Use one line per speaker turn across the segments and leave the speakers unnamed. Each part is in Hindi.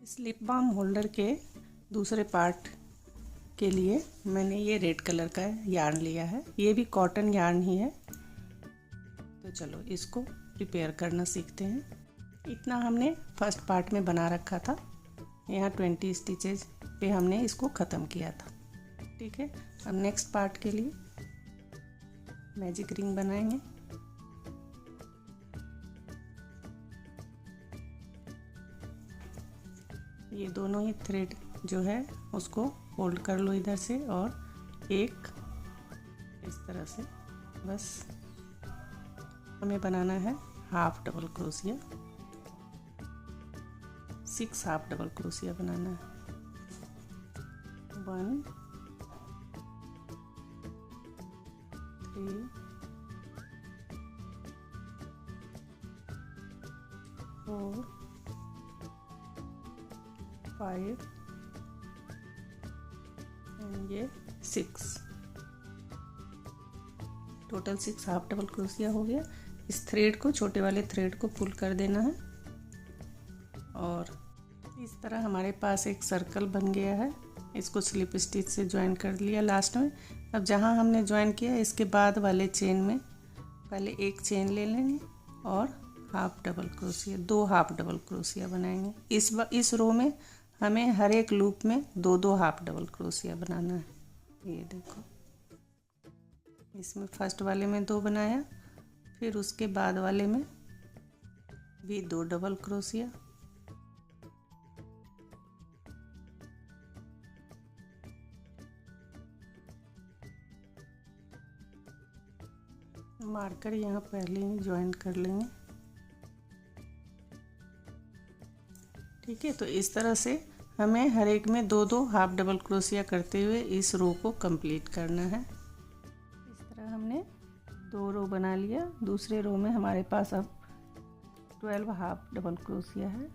इस लिप बाम होल्डर के दूसरे पार्ट के लिए मैंने ये रेड कलर का यार्न लिया है। ये भी कॉटन यार्न ही है। तो चलो इसको प्रिपेयर करना सीखते हैं। इतना हमने फर्स्ट पार्ट में बना रखा था। यहाँ 20 स्टिचेज पे हमने इसको ख़त्म किया था। ठीक है, अब नेक्स्ट पार्ट के लिए मैजिक रिंग बनाएंगे। ये दोनों ही थ्रेड जो है उसको फोल्ड कर लो इधर से, और एक इस तरह से। बस हमें बनाना है half double crochet, 6 half double crochet बनाना है। 1 3 4 5 एंड ये 6। टोटल 6 हाफ डबल क्रोशिया हो गया। इस थ्रेड को, छोटे वाले थ्रेड को पुल कर देना है और इस तरह हमारे पास एक सर्कल बन गया है। इसको स्लिप स्टिच से ज्वाइन कर लिया लास्ट में। अब जहाँ हमने ज्वाइन किया इसके बाद वाले चेन में पहले एक चेन ले लेंगे और half double crochet, 2 half double crochet बनाएंगे। इस रो में हमें हर एक लूप में 2-2 हाफ डबल क्रोशिया बनाना है। ये देखो, इसमें फर्स्ट वाले में 2 बनाया, फिर उसके बाद वाले में भी 2 डबल क्रोशिया, मार्कर यहाँ पहले ही ज्वाइन कर लेंगे। ठीक है, तो इस तरह से हमें हर एक में 2-2 हाफ डबल क्रोशिया करते हुए इस रो को कंप्लीट करना है। इस तरह हमने 2 रो बना लिया। दूसरे रो में हमारे पास अब 12 हाफ डबल क्रोशिया है।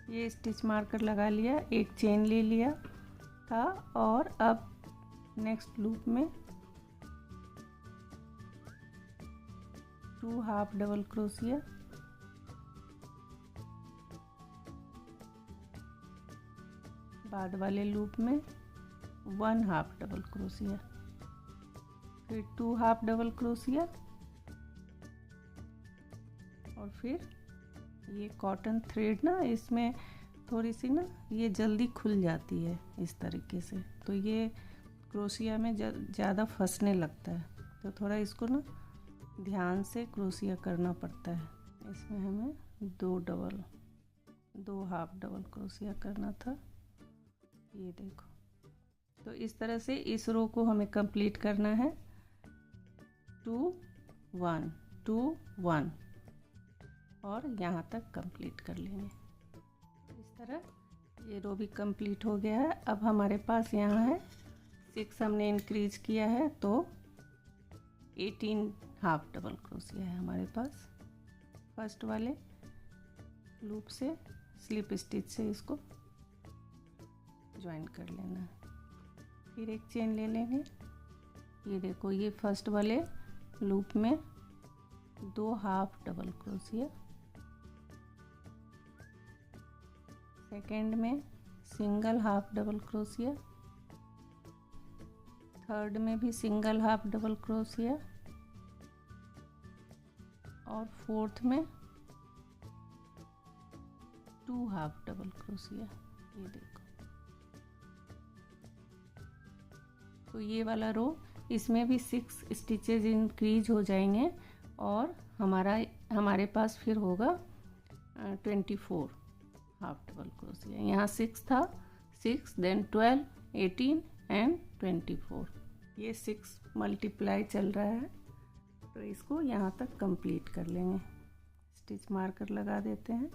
ये स्टिच मार्कर लगा लिया, एक चेन ले लिया था और अब नेक्स्ट लूप में 2 हाफ डबल क्रोशिया, बाद वाले लूप में 1 हाफ डबल क्रोशिया, फिर 2 हाफ डबल क्रोशिया, और फिर ये कॉटन थ्रेड ना, इसमें थोड़ी सी ना ये जल्दी खुल जाती है इस तरीके से, तो ये क्रोशिया में ज़्यादा फंसने लगता है। तो थोड़ा इसको ना ध्यान से क्रोशिया करना पड़ता है। इसमें हमें 2 हाफ डबल क्रोशिया करना था। ये देखो, तो इस तरह से इस रो को हमें कंप्लीट करना है। 2 1 2 1 और यहाँ तक कंप्लीट कर लेंगे। इस तरह ये रो भी कंप्लीट हो गया है। अब हमारे पास यहाँ है 6 हमने इंक्रीज किया है, तो 18 हाफ डबल क्रोशिया है हमारे पास। फर्स्ट वाले लूप से स्लिप स्टिच से इसको ज्वाइन कर लेना है, फिर एक चेन ले लेंगे। ये देखो, ये फर्स्ट वाले लूप में 2 हाफ डबल क्रोशिया, सेकेंड में single half double crochet, third में भी सिंगल हाफ डबल क्रोशिया, और फोर्थ में 2 हाफ डबल क्रोशिया। ये देखो, तो ये वाला रो, इसमें भी 6 स्टिचेज इंक्रीज हो जाएंगे और हमारे पास फिर होगा 24 हाफ डबल क्रोशिया। यहाँ 6 था, 6 देन 12 18 एंड 24। ये 6 मल्टीप्लाई चल रहा है, तो इसको यहाँ तक कंप्लीट कर लेंगे। स्टिच मार्कर लगा देते हैं।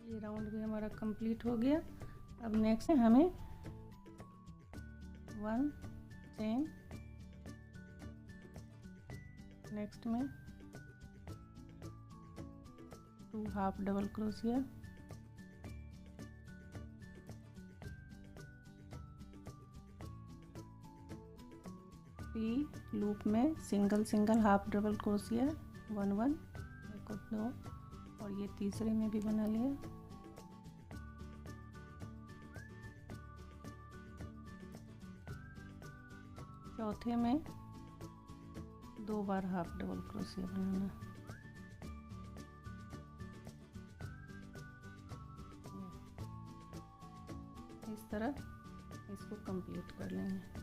ये राउंड भी हमारा कंप्लीट हो गया। अब नेक्स्ट हमें 1 चेन, नेक्स्ट में 2 हाफ डबल क्रोशिया, 3 लूप में single single half double crochet 1 1, एक और 2, और ये तीसरे में भी बना लिया। चौथे में 2 बार हाफ डबल क्रोशिया बनाना। इस तरह इसको कंप्लीट कर लेंगे।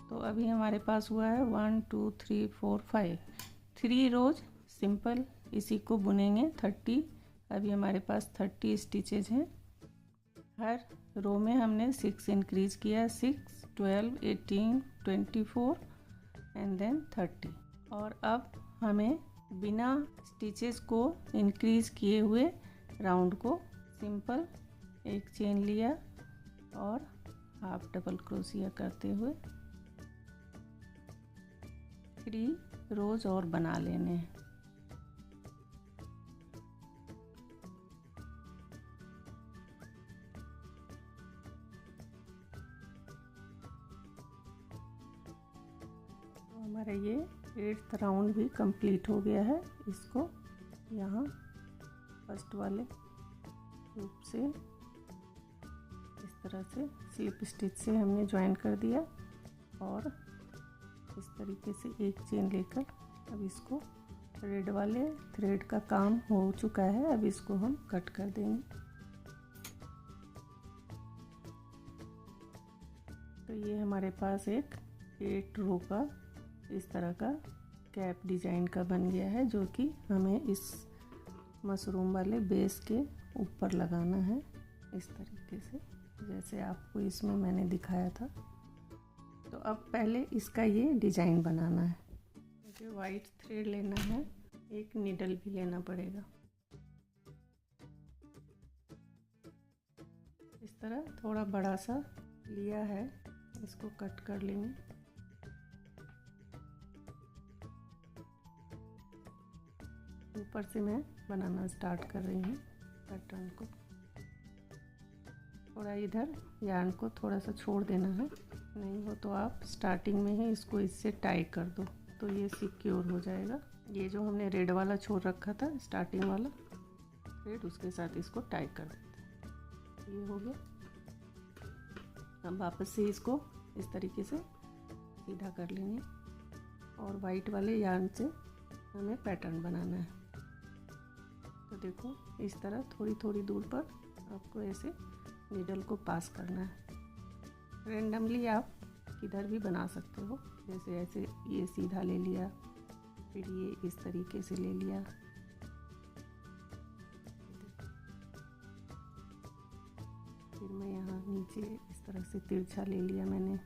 तो अभी हमारे पास हुआ है 1 2 3 4 5, 3 रोज सिंपल इसी को बुनेंगे 30। अभी हमारे पास 30 स्टिचेज हैं। हर रो में हमने 6 इंक्रीज किया, 6 12 18 24 एंड देन 30। और अब हमें बिना स्टिचेस को इंक्रीज किए हुए राउंड को सिंपल एक चेन लिया और हाफ डबल क्रोशिया करते हुए 3 रोज और बना लेने हैं। तो हमारा ये 8th राउंड भी कंप्लीट हो गया है। इसको यहाँ फर्स्ट वाले लूप से इस तरह से स्लिप स्टिच से हमने ज्वाइन कर दिया और इस तरीके से एक चेन लेकर अब इसको रेड वाले थ्रेड का काम हो चुका है। अब इसको हम कट कर देंगे। तो ये हमारे पास एक 8 रो का इस तरह का कैप डिजाइन का बन गया है, जो कि हमें इस मशरूम वाले बेस के ऊपर लगाना है इस तरीके से, जैसे आपको इसमें मैंने दिखाया था। तो अब पहले इसका ये डिजाइन बनाना है। मुझे वाइट थ्रेड लेना है, एक नीडल भी लेना पड़ेगा। इस तरह थोड़ा बड़ा सा लिया है, इसको कट कर लेंगे। ऊपर से मैं बनाना स्टार्ट कर रही हूँ पैटर्न को। थोड़ा इधर यार्न को थोड़ा सा छोड़ देना है, नहीं हो तो आप स्टार्टिंग में ही इसको इससे टाई कर दो तो ये सिक्योर हो जाएगा। ये जो हमने रेड वाला छोड़ रखा था स्टार्टिंग वाला थ्रेड, उसके साथ इसको टाई कर देते हैं। ये हो गया। अब वापस से इसको इस तरीके से सीधा कर लेंगे और वाइट वाले यार्न से हमें पैटर्न बनाना है। तो देखो इस तरह थोड़ी थोड़ी दूर पर आपको ऐसे नीडल को पास करना है। रेंडमली आप किधर भी बना सकते हो, जैसे ऐसे ये सीधा ले लिया, फिर ये इस तरीके से ले लिया, फिर मैं यहाँ नीचे इस तरह से तिरछा ले लिया मैंने।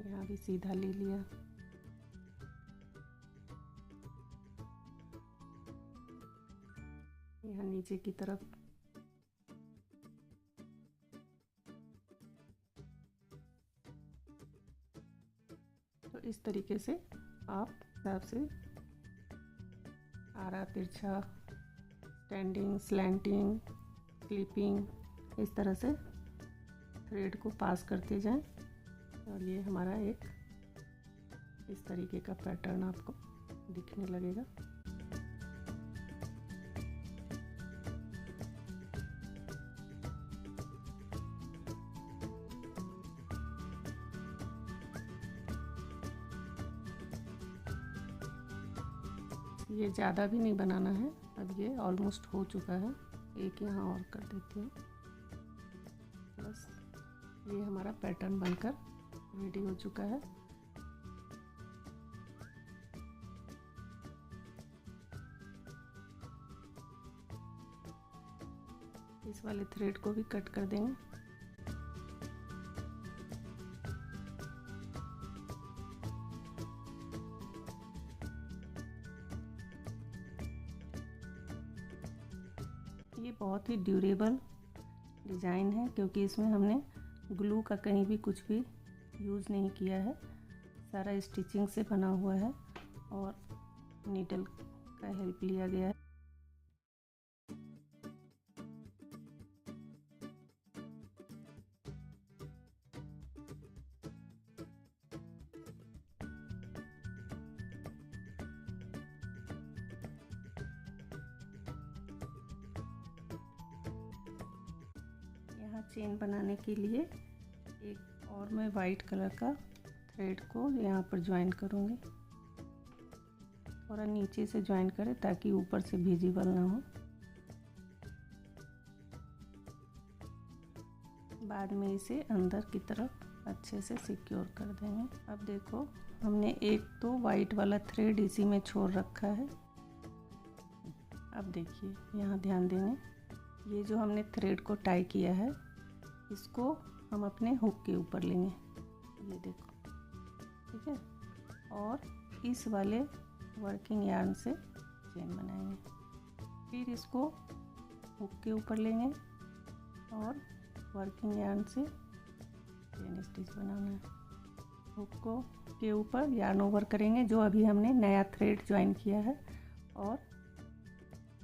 यहाँ भी सीधा ले लिया। यहाँ नीचे की तरफ तो इस तरीके से आप हिसाब से आरा तिरछा, स्टैंडिंग, स्लैंटिंग, स्लीपिंग इस तरह से थ्रेड को पास करते जाएं और ये हमारा एक इस तरीके का पैटर्न आपको दिखने लगेगा। ये ज़्यादा भी नहीं बनाना है, अब ये ऑलमोस्ट हो चुका है। एक यहाँ और कर देती हूँ, बस ये हमारा पैटर्न बनकर रेडी हो चुका है। इस वाले थ्रेड को भी कट कर देंगे। बहुत ही ड्यूरेबल डिज़ाइन है क्योंकि इसमें हमने ग्लू का कहीं भी कुछ भी यूज़ नहीं किया है, सारा स्टिचिंग से बना हुआ है और नीडल का हेल्प लिया गया है। यहाँ चेन बनाने के लिए एक और मैं वाइट कलर का थ्रेड को यहाँ पर ज्वाइन करूँगी। थोड़ा नीचे से ज्वाइन करें ताकि ऊपर से विजिबल ना हो। बाद में इसे अंदर की तरफ अच्छे से सिक्योर कर देंगे। अब देखो हमने एक तो वाइट वाला थ्रेड इसी में छोड़ रखा है। अब देखिए यहाँ ध्यान देंगे, ये जो हमने थ्रेड को टाई किया है इसको हम अपने हुक के ऊपर लेंगे, ये देखो, ठीक है। और इस वाले वर्किंग यार्न से चेन बनाएंगे, फिर इसको हुक के ऊपर लेंगे और वर्किंग यार्न से चेन स्टिच बनाना है। हुक को के ऊपर यार्न ओवर करेंगे जो अभी हमने नया थ्रेड ज्वाइन किया है और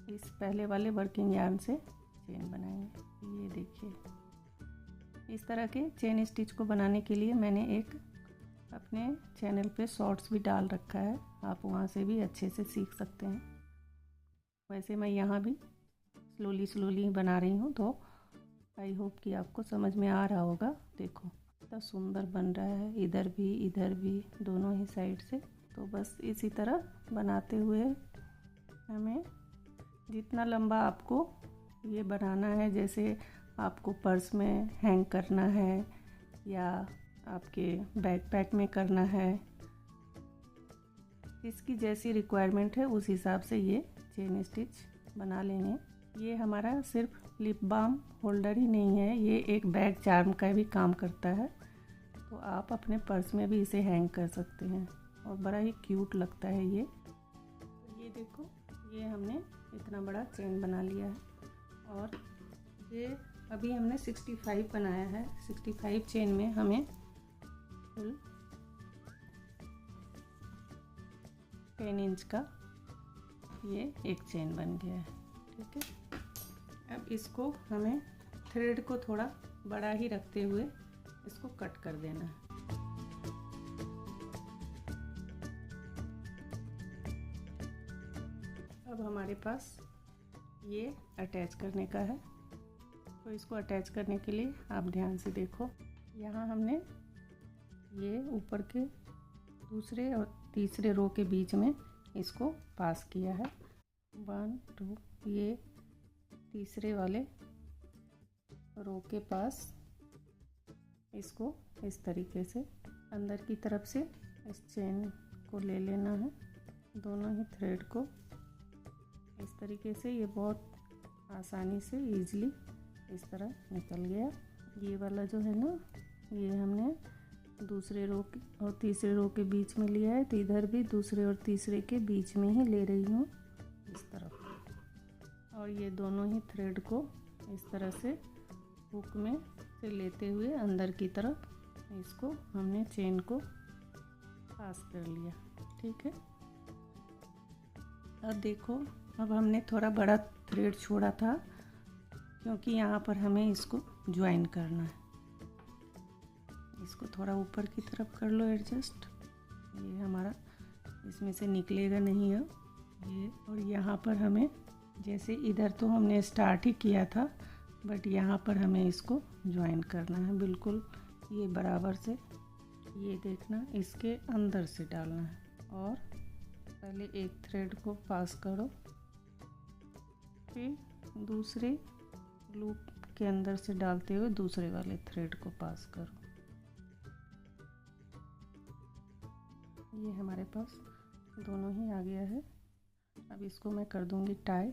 इस पहले वाले वर्किंग यार्न से चेन बनाएंगे। ये देखिए, इस तरह के चेन स्टिच को बनाने के लिए मैंने एक अपने चैनल पे शॉर्ट्स भी डाल रखा है, आप वहाँ से भी अच्छे से सीख सकते हैं। वैसे मैं यहाँ भी स्लोली बना रही हूँ, तो आई होप कि आपको समझ में आ रहा होगा। देखो कितना सुंदर बन रहा है, इधर भी दोनों ही साइड से। तो बस इसी तरह बनाते हुए हमें जितना लंबा आपको ये बनाना है, जैसे आपको पर्स में हैंग करना है या आपके बैकपैक में करना है, इसकी जैसी रिक्वायरमेंट है उस हिसाब से ये चेन स्टिच बना लेंगे। ये हमारा सिर्फ लिप बाम होल्डर ही नहीं है, ये एक बैग चार्म का भी काम करता है। तो आप अपने पर्स में भी इसे हैंग कर सकते हैं और बड़ा ही क्यूट लगता है ये। तो ये देखो, ये हमने इतना बड़ा चेन बना लिया है और ये अभी हमने 65 बनाया है। 65 चेन में हमें कुल 10 इंच का ये एक चेन बन गया है, ठीक है। अब इसको हमें थ्रेड को थोड़ा बड़ा ही रखते हुए इसको कट कर देना है। अब हमारे पास ये अटैच करने का है, तो इसको अटैच करने के लिए आप ध्यान से देखो, यहाँ हमने ये ऊपर के दूसरे और तीसरे रो के बीच में इसको पास किया है। 1 2, ये तीसरे वाले रो के पास इसको इस तरीके से अंदर की तरफ से इस चेन को ले लेना है, दोनों ही थ्रेड को इस तरीके से। ये बहुत आसानी से इजीली इस तरह निकल गया। ये वाला जो है ना, ये हमने दूसरे रो और तीसरे रो के बीच में लिया है, तो इधर भी दूसरे और तीसरे के बीच में ही ले रही हूँ इस तरफ। और ये दोनों ही थ्रेड को इस तरह से हुक में से लेते हुए अंदर की तरफ इसको हमने चेन को पास कर लिया, ठीक है। अब देखो, अब हमने थोड़ा बड़ा थ्रेड छोड़ा था क्योंकि यहाँ पर हमें इसको ज्वाइन करना है। इसको थोड़ा ऊपर की तरफ कर लो एडजस्ट, ये हमारा इसमें से निकलेगा नहीं है ये। और यहाँ पर हमें, जैसे इधर तो हमने स्टार्ट ही किया था, बट यहाँ पर हमें इसको ज्वाइन करना है बिल्कुल ये बराबर से। ये देखना, इसके अंदर से डालना है और पहले एक थ्रेड को पास करो, फिर दूसरे लूप के अंदर से डालते हुए दूसरे वाले थ्रेड को पास करो। ये हमारे पास दोनों ही आ गया है। अब इसको मैं कर दूंगी टाई।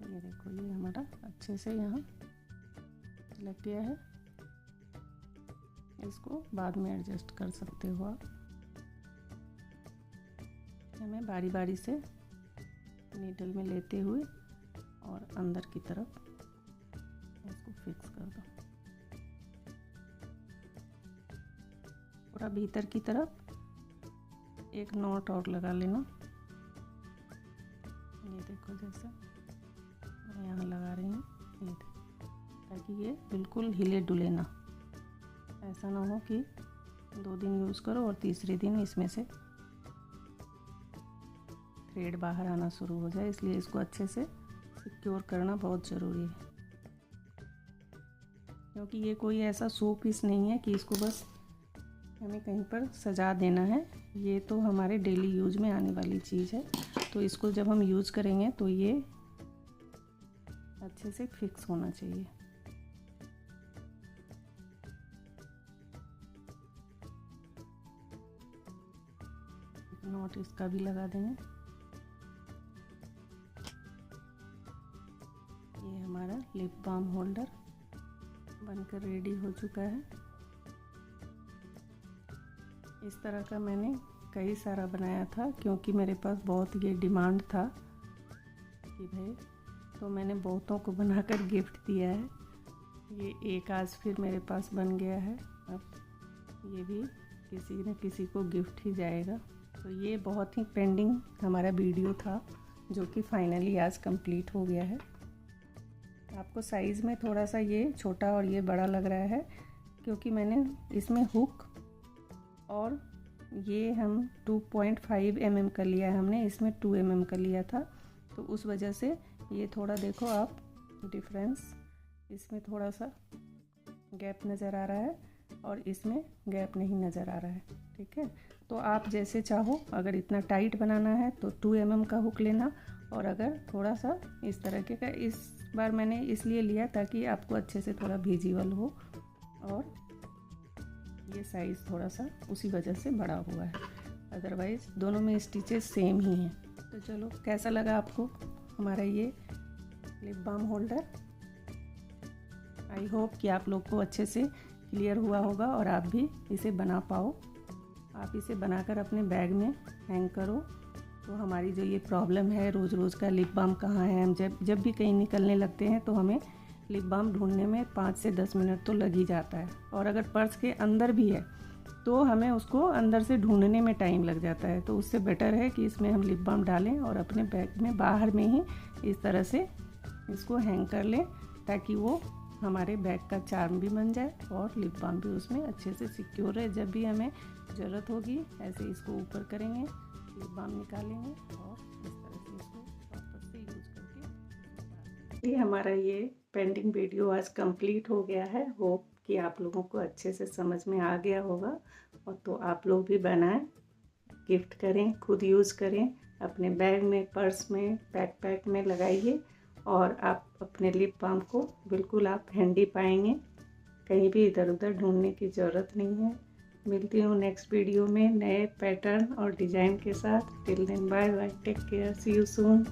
ये देखो, ये हमारा अच्छे से यहाँ लग गया है। इसको बाद में एडजस्ट कर सकते हो आप। हमें बारी बारी से नीडल में लेते हुए और अंदर की तरफ इसको फिक्स कर दो। पूरा भीतर की तरफ एक नॉट और लगा लेना। ये देखो जैसे मैं यहाँ लगा रही हूँ, ये ताकि ये बिल्कुल हिले डुले ना। ऐसा ना हो कि 2 दिन यूज़ करो और तीसरे दिन इसमें से थ्रेड बाहर आना शुरू हो जाए। इसलिए इसको अच्छे से सिक्योर करना बहुत ज़रूरी है, क्योंकि ये कोई ऐसा शो पीस नहीं है कि इसको बस हमें कहीं पर सजा देना है। ये तो हमारे डेली यूज में आने वाली चीज़ है, तो इसको जब हम यूज़ करेंगे तो ये अच्छे से फिक्स होना चाहिए। नॉट इसका भी लगा देंगे। ये हमारा लिप बाम होल्डर बनकर रेडी हो चुका है। इस तरह का मैंने कई सारा बनाया था, क्योंकि मेरे पास बहुत ये डिमांड था कि भाई, तो मैंने बहुतों को बनाकर गिफ्ट दिया है। ये एक आज फिर मेरे पास बन गया है। अब ये भी किसी न किसी को गिफ्ट ही जाएगा। तो ये बहुत ही पेंडिंग हमारा वीडियो था, जो कि फाइनली आज कंप्लीट हो गया है। आपको साइज़ में थोड़ा सा ये छोटा और ये बड़ा लग रहा है, क्योंकि मैंने इसमें हुक और ये हम 2.5 mm का लिया है, हमने इसमें 2 mm का लिया था, तो उस वजह से ये थोड़ा देखो आप डिफरेंस, इसमें थोड़ा सा गैप नज़र आ रहा है और इसमें गैप नहीं नज़र आ रहा है। ठीक है, तो आप जैसे चाहो, अगर इतना टाइट बनाना है तो 2 mm का हुक लेना, और अगर थोड़ा सा इस तरह के का, इस बार मैंने इसलिए लिया ताकि आपको अच्छे से थोड़ा विजिबल हो, और ये साइज़ थोड़ा सा उसी वजह से बड़ा हुआ है, अदरवाइज़ दोनों में स्टिचेस सेम ही हैं। तो चलो, कैसा लगा आपको हमारा ये lip balm holder? I hope कि आप लोग को अच्छे से क्लियर हुआ होगा और आप भी इसे बना पाओ। आप इसे बनाकर अपने बैग में हैंग करो, तो हमारी जो ये प्रॉब्लम है रोज़ रोज़ का लिप बाम कहाँ है, हम जब भी कहीं निकलने लगते हैं तो हमें लिप बाम ढूंढने में 5 से 10 मिनट तो लग ही जाता है, और अगर पर्स के अंदर भी है तो हमें उसको अंदर से ढूंढने में टाइम लग जाता है। तो उससे बेटर है कि इसमें हम लिप बाम डालें और अपने बैग में बाहर में ही इस तरह से इसको हैंग कर लें, ताकि वो हमारे बैग का चार्म भी बन जाए और लिप बाम भी उसमें अच्छे से सिक्योर है। जब भी हमें ज़रूरत होगी ऐसे इसको ऊपर करेंगे, लिप बाम निकालेंगे और इस तरह से इसको वापस से यूज़ करके। ये हमारा ये पेंडिंग वीडियो आज कंप्लीट हो गया है। होप कि आप लोगों को अच्छे से समझ में आ गया होगा, और तो आप लोग भी बनाएं, गिफ्ट करें, खुद यूज़ करें, अपने बैग में, पर्स में, बैकपैक में लगाइए, और आप अपने लिप बाम को बिल्कुल आप हैंडी पाएंगे। कहीं भी इधर उधर ढूंढने की ज़रूरत नहीं है। मिलती हूँ नेक्स्ट वीडियो में नए पैटर्न और डिज़ाइन के साथ। Till then bye bye, take care, see you soon.